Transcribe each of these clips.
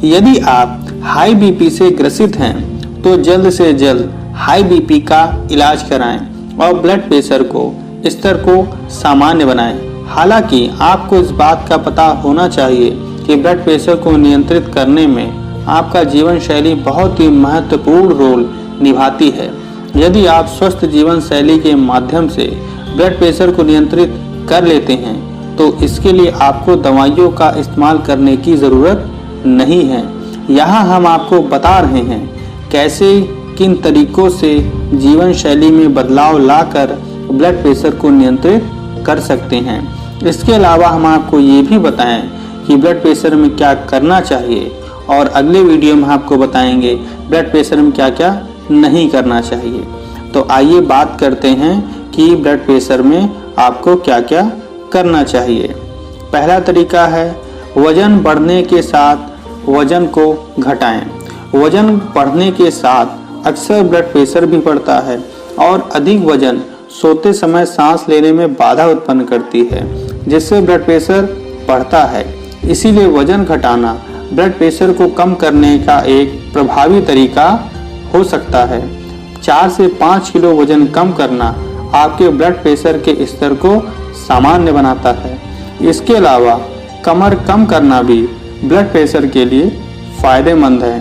यदि आप high BP से ग्रसित हैं तो जल्द से जल्द हाई बीपी का इलाज कराएं और ब्लड प्रेशर को स्तर को सामान्य बनाएं। हालांकि आपको इस बात का पता होना चाहिए कि ब्लड प्रेशर को नियंत्रित करने में आपका जीवन शैली बहुत ही महत्वपूर्ण रोल निभाती है। यदि आप स्वस्थ जीवन शैली के माध्यम से ब्लड प्रेशर को नियंत्रित कर लेते हैं तो इसके लिए आपको दवाइयों का इस्तेमाल करने की ज़रूरत नहीं है। यहाँ हम आपको बता रहे हैं कैसे किन तरीकों से जीवन शैली में बदलाव लाकर ब्लड प्रेशर को नियंत्रित कर सकते हैं। इसके अलावा हम आपको ये भी बताएं कि ब्लड प्रेशर में क्या करना चाहिए और अगले वीडियो में आपको बताएंगे ब्लड प्रेशर में क्या क्या नहीं करना चाहिए। तो आइए बात करते हैं कि ब्लड प्रेशर में आपको क्या क्या करना चाहिए। पहला तरीका है वजन बढ़ने के साथ वजन को घटाएं। वजन बढ़ने के साथ अक्सर ब्लड प्रेशर भी बढ़ता है और अधिक वजन सोते समय सांस लेने में बाधा उत्पन्न करती है, जिससे ब्लड प्रेशर बढ़ता है। इसीलिए वजन घटाना ब्लड प्रेशर को कम करने का एक प्रभावी तरीका हो सकता है। 4 से 5 किलो वजन कम करना आपके ब्लड प्रेशर के स्तर को सामान्य बनाता है। इसके अलावा कमर कम करना भी ब्लड प्रेशर के लिए फायदेमंद है।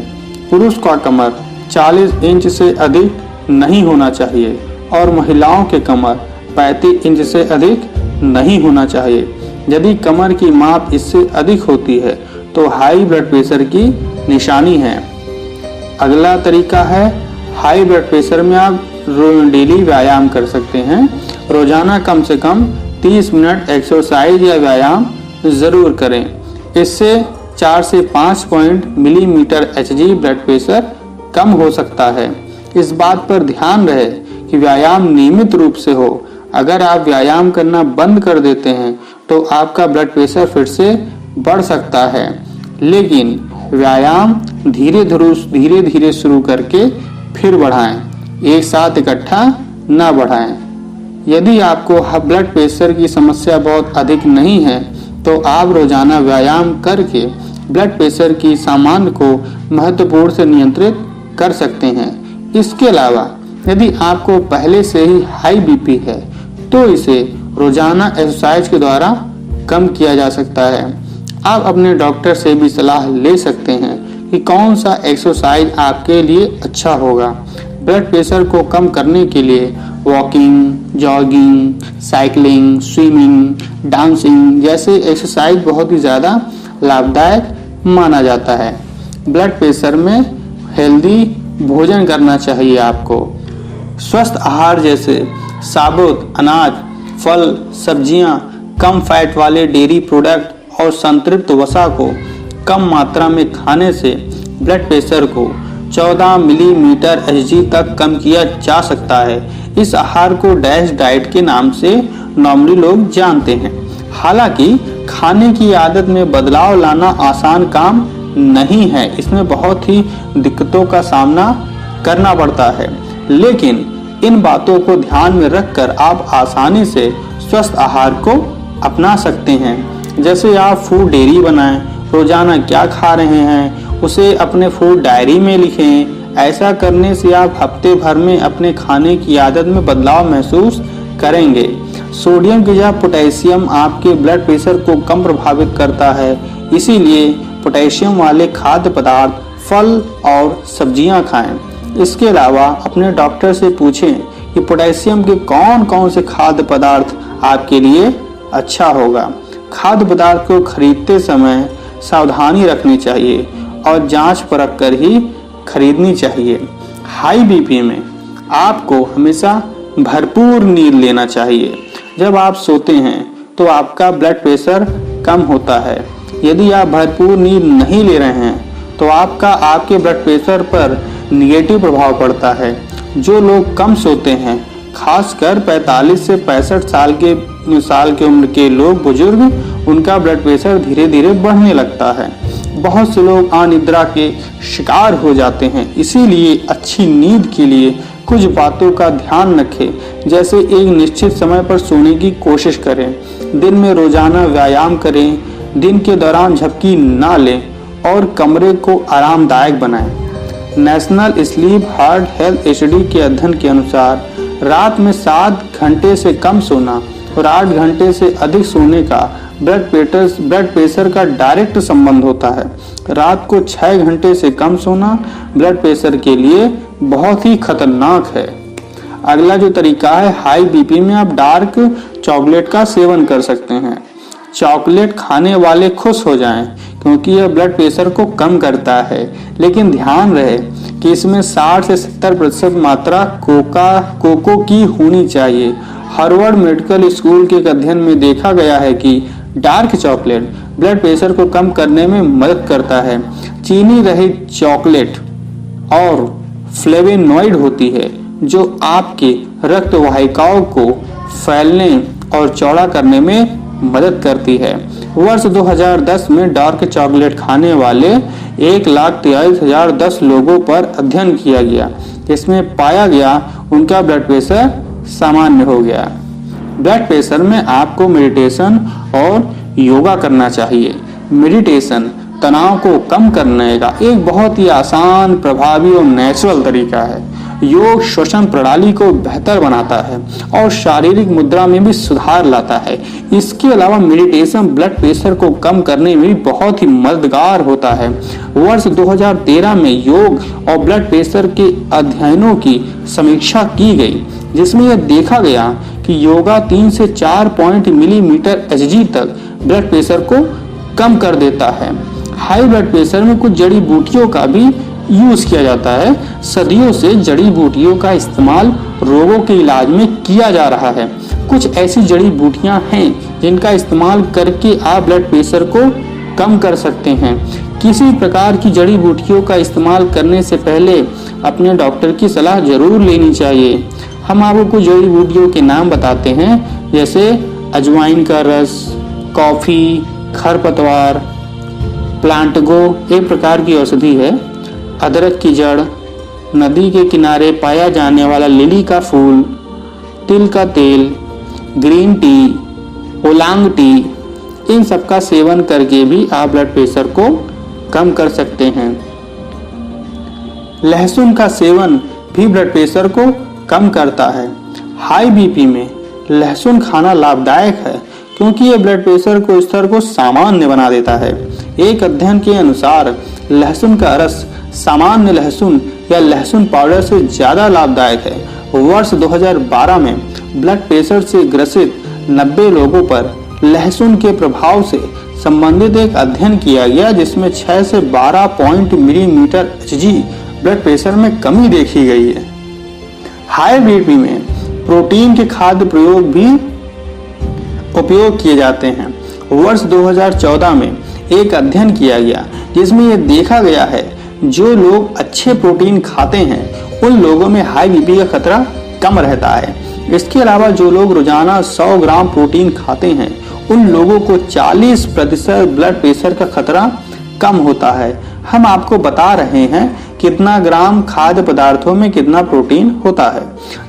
पुरुष का कमर 40 इंच से अधिक नहीं होना चाहिए और महिलाओं के कमर 35 इंच से अधिक नहीं होना चाहिए। यदि कमर की माप इससे अधिक होती है तो हाई ब्लड प्रेशर की निशानी है। अगला तरीका है हाई ब्लड प्रेशर में आप डेली व्यायाम कर सकते हैं। रोजाना कम से कम 30 मिनट एक्सरसाइज या व्यायाम जरूर करें। इससे 4 से 5 मिलीमीटर Hg ब्लड प्रेशर कम हो सकता है। इस बात पर ध्यान रहे कि व्यायाम नियमित रूप से हो। अगर आप व्यायाम करना बंद कर देते हैं तो आपका ब्लड प्रेशर फिर से बढ़ सकता है, लेकिन व्यायाम धीरे धीरे शुरू करके फिर बढ़ाएं, एक साथ इकट्ठा ना बढ़ाएं। यदि आपको ब्लड प्रेशर की समस्या बहुत अधिक नहीं है तो आप रोजाना व्यायाम करके ब्लड प्रेशर की सामान्य को महत्वपूर्ण से नियंत्रित कर सकते हैं। इसके अलावा यदि आपको पहले से ही हाई बीपी है तो इसे रोजाना एक्सरसाइज के द्वारा कम किया जा सकता है। आप अपने डॉक्टर से भी सलाह ले सकते हैं कि कौन सा एक्सरसाइज आपके लिए अच्छा होगा। ब्लड प्रेशर को कम करने के लिए walking, jogging, cycling, swimming, dancing जैसे एक्सरसाइज बहुत ही ज़्यादा लाभदायक माना जाता है। ब्लड प्रेशर में हेल्दी भोजन करना चाहिए आपको। स्वस्थ आहार जैसे साबुत अनाज, फल, सब्जियां, कम फैट वाले डेयरी प्रोडक्ट और संतृप्त वसा को कम मात्रा में खाने से ब्लड प्रेशर को 14 मिलीमीटर Hg तक कम किया जा सकता है। इस आहार को डैश डाइट के नाम से नॉर्मली लोग जानते हैं। हालांकि खाने की आदत में बदलाव लाना आसान काम नहीं है, इसमें बहुत ही दिक्कतों का सामना करना पड़ता है, लेकिन इन बातों को ध्यान में रखकर आप आसानी से स्वस्थ आहार को अपना सकते हैं। जैसे आप फूड डायरी बनाएं, रोजाना क्या खा रहे हैं उसे अपने फूड डायरी में लिखें। ऐसा करने से आप हफ्ते भर में अपने खाने की आदत में बदलाव महसूस करेंगे। सोडियम की जगह पोटेशियम आपके ब्लड प्रेशर को कम प्रभावित करता है, इसीलिए पोटेशियम वाले खाद्य पदार्थ, फल और सब्जियां खाएं। इसके अलावा अपने डॉक्टर से पूछें कि पोटेशियम के कौन कौन से खाद्य पदार्थ आपके लिए अच्छा होगा। खाद्य पदार्थ को खरीदते समय सावधानी रखनी चाहिए और जांच परख कर ही खरीदनी चाहिए। हाई बीपी में आपको हमेशा भरपूर नींद लेना चाहिए। जब आप सोते हैं तो आपका ब्लड प्रेशर कम होता है। यदि आप भरपूर नींद नहीं ले रहे हैं तो आपके ब्लड प्रेशर पर निगेटिव प्रभाव पड़ता है। जो लोग कम सोते हैं, खासकर 45 से 65 साल के उम्र के लोग, बुजुर्ग, उनका ब्लड प्रेशर धीरे धीरे बढ़ने लगता है। बहुत से लोग अनिद्रा के शिकार हो जाते हैं। इसीलिए अच्छी नींद के लिए कुछ बातों का ध्यान रखें, जैसे एक निश्चित समय पर सोने की कोशिश करें, दिन में रोजाना व्यायाम करें, दिन के दौरान झपकी ना लें और कमरे को आरामदायक बनाएं। National sleep heart health HD के अध्ययन के अनुसार रात में 7 घंटे से कम सोना और 8 घंटे से अधिक सोने का ब्लड प्रेशर का डायरेक्ट संबंध होता है। रात को 6 घंटे से कम सोना ब्लड प्रेशर के लिए बहुत ही खतरनाक है। अगला जो तरीका है, हाई बीपी में आप डार्क चॉकलेट का सेवन कर सकते हैं। चॉकलेट खाने वाले खुश हो जाएं क्योंकि यह ब्लड प्रेशर को कम करता है, लेकिन ध्यान रहे कि इसमें 60 से 70% मात्रा कोको की होनी चाहिए। हार्वर्ड मेडिकल स्कूल के एक अध्ययन में देखा गया है कि डार्क चॉकलेट ब्लड प्रेशर को कम करने में मदद करता है। चीनी रहित चॉकलेट और फ्लेवोनॉइड होती है जो आपके रक्त वाहिकाओं को फैलने और चौड़ा करने में मदद करती है। वर्ष 2010 में डार्क चॉकलेट खाने वाले 1,43,010 लोगों पर अध्ययन किया गया। इसमें पाया गया उनका ब्लड प्रेशर सामान्य हो गया। ब्लड प्रेशर में आपको मेडिटेशन और योगा करना चाहिए। मेडिटेशन तनाव को कम करने का एक बहुत ही आसान, प्रभावी और नेचुरल तरीका है। योग श्वसन प्रणाली को बेहतर बनाता है और शारीरिक मुद्रा में भी सुधार लाता है। इसके अलावा मेडिटेशन ब्लड प्रेशर को कम करने में भी बहुत ही मददगार होता है। वर्ष 2013 में योग और ब्लड प्रेशर के अध्ययनों की समीक्षा की गई, जिसमें यह देखा गया कि योगा 3 से 4 पॉइंट मिलीमीटर Hg तक ब्लड प्रेशर को कम कर देता है। हाई ब्लड प्रेशर में कुछ जड़ी बूटियों का भी यूज किया जाता है। सदियों से जड़ी बूटियों का इस्तेमाल रोगों के इलाज में किया जा रहा है। कुछ ऐसी जड़ी बूटियां हैं जिनका इस्तेमाल करके आप ब्लड प्रेशर को कम कर सकते हैं। किसी प्रकार की जड़ी बूटियों का इस्तेमाल करने से पहले अपने डॉक्टर की सलाह जरूर लेनी चाहिए। हम आपको कुछ जड़ी बूटियों के नाम बताते हैं, जैसे अजवाइन का रस, कॉफी, खरपतवार, प्लांटगो एक प्रकार की औषधि है, अदरक की जड़, नदी के किनारे पाया जाने वाला लिली का फूल, तिल का तेल, ग्रीन टी, ओलांग टी, इन सब का सेवन करके भी आप ब्लड प्रेशर को कम कर सकते हैं। लहसुन का सेवन भी ब्लड प्रेशर को कम करता है। हाई बीपी में लहसुन खाना लाभदायक है क्योंकि यह ब्लड प्रेशर को स्तर को सामान्य बना देता है। एक अध्ययन के अनुसार लहसुन का रस सामान्य लहसुन या लहसुन पाउडर से ज्यादा लाभदायक है। वर्ष 2012 में ब्लड प्रेशर से ग्रसित 90 लोगों पर लहसुन के प्रभाव से संबंधित एक अध्ययन किया गया, जिसमें 6 से 12 point millimetre Hg blood pressure में कमी देखी गई है। हाई बीपी में प्रोटीन के खाद्य उपयोग किए जाते हैं। वर्ष 2014 में एक अध्ययन किया गया जिसमें यह देखा गया है जो लोग अच्छे प्रोटीन खाते हैं उन लोगों में हाई बीपी का खतरा कम रहता है। इसके अलावा जो लोग रोजाना 100 ग्राम प्रोटीन खाते हैं उन लोगों को 40% ब्लड प्रेशर का खतरा कम होता है। हम आपको बता रहे हैं कितना ग्राम खाद्य पदार्थों में कितना प्रोटीन होता है।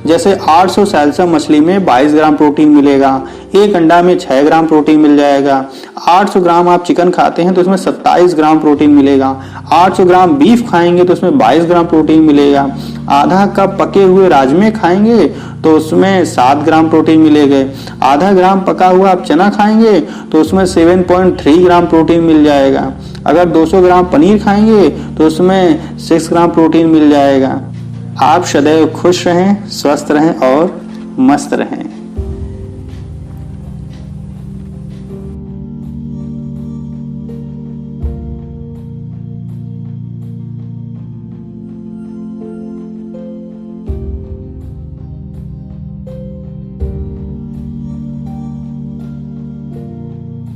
जैसे 800 सेल्सियस मछली में 22 ग्राम प्रोटीन मिलेगा, एक अंडा में 6 ग्राम प्रोटीन मिल जाएगा। 800 ग्राम आप चिकन खाते हैं तो उसमें 27 ग्राम प्रोटीन मिलेगा। 800 ग्राम बीफ खाएंगे तो उसमें 22 ग्राम प्रोटीन मिलेगा। आधा कप पके हुए राजमे खाएंगे तो उसमें 7 ग्राम प्रोटीन मिलेगा। आधा ग्राम पका हुआ आप चना खाएंगे तो उसमें 7.3 ग्राम प्रोटीन मिल जाएगा। अगर 200 ग्राम पनीर खाएंगे तो उसमें 6 ग्राम प्रोटीन मिल जाएगा। आप सदैव खुश रहें, स्वस्थ रहें और मस्त रहें।